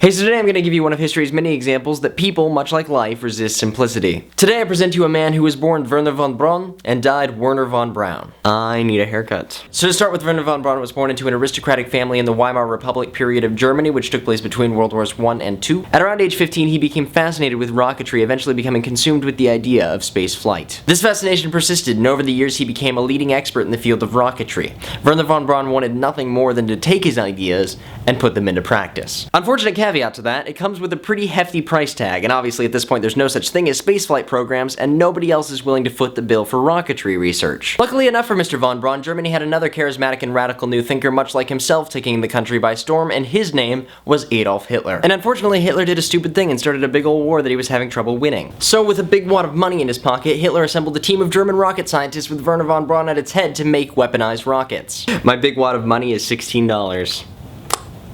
Hey, so today I'm going to give you one of history's many examples that people, much like life, resist simplicity. Today I present you a man who was born Wernher von Braun and died Wernher von Braun. I need a haircut. So to start with, Wernher von Braun was born into an aristocratic family in the Weimar Republic period of Germany, which took place between World Wars I and II. At around age 15, he became fascinated with rocketry, eventually becoming consumed with the idea of space flight. This fascination persisted, and over the years he became a leading expert in the field of rocketry. Wernher von Braun wanted nothing more than to take his ideas and put them into practice. Unfortunate caveat to that, it comes with a pretty hefty price tag, and obviously at this point there's no such thing as spaceflight programs, and nobody else is willing to foot the bill for rocketry research. Luckily enough for Mr. von Braun, Germany had another charismatic and radical new thinker much like himself taking the country by storm, and his name was Adolf Hitler. And unfortunately Hitler did a stupid thing and started a big old war that he was having trouble winning. So with a big wad of money in his pocket, Hitler assembled a team of German rocket scientists with Wernher von Braun at its head to make weaponized rockets. My big wad of money is $16.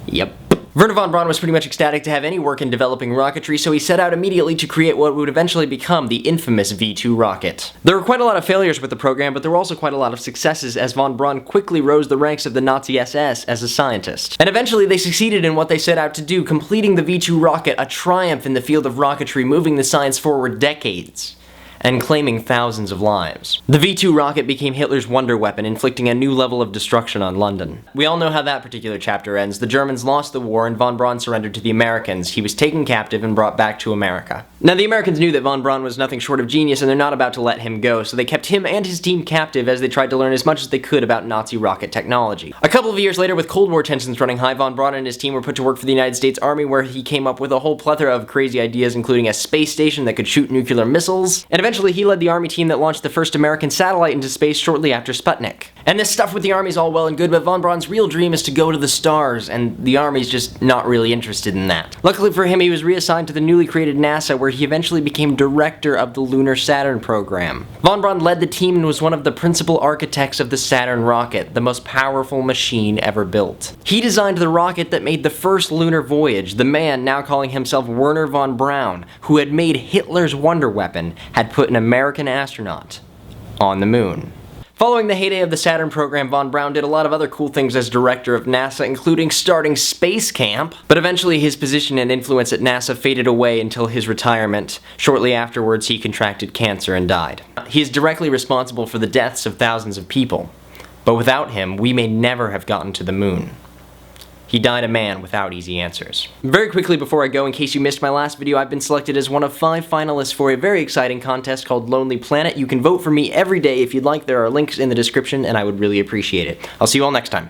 Yep. Wernher von Braun was pretty much ecstatic to have any work in developing rocketry, so he set out immediately to create what would eventually become the infamous V2 rocket. There were quite a lot of failures with the program, but there were also quite a lot of successes, as von Braun quickly rose the ranks of the Nazi SS as a scientist. And eventually they succeeded in what they set out to do, completing the V2 rocket, a triumph in the field of rocketry, moving the science forward decades and claiming thousands of lives. The V2 rocket became Hitler's wonder weapon, inflicting a new level of destruction on London. We all know how that particular chapter ends. The Germans lost the war and von Braun surrendered to the Americans. He was taken captive and brought back to America. Now the Americans knew that von Braun was nothing short of genius, and they're not about to let him go, so they kept him and his team captive as they tried to learn as much as they could about Nazi rocket technology. A couple of years later, with Cold War tensions running high, von Braun and his team were put to work for the United States Army, where he came up with a whole plethora of crazy ideas, including a space station that could shoot nuclear missiles, and eventually he led the Army team that launched the first American satellite into space shortly after Sputnik. And this stuff with the Army's all well and good, but von Braun's real dream is to go to the stars, and the Army's just not really interested in that. Luckily for him, he was reassigned to the newly created NASA, where he eventually became director of the Lunar Saturn program. Von Braun led the team and was one of the principal architects of the Saturn rocket, the most powerful machine ever built. He designed the rocket that made the first lunar voyage. The man, now calling himself Wernher von Braun, who had made Hitler's wonder weapon, had put an American astronaut on the moon. Following the heyday of the Saturn program, von Braun did a lot of other cool things as director of NASA, including starting Space Camp, but eventually his position and influence at NASA faded away until his retirement. Shortly afterwards, he contracted cancer and died. He is directly responsible for the deaths of thousands of people, but without him, we may never have gotten to the moon. He died a man without easy answers. Very quickly before I go, in case you missed my last video, I've been selected as one of 5 finalists for a very exciting contest called Lonely Planet. You can vote for me every day if you'd like. There are links in the description, and I would really appreciate it. I'll see you all next time.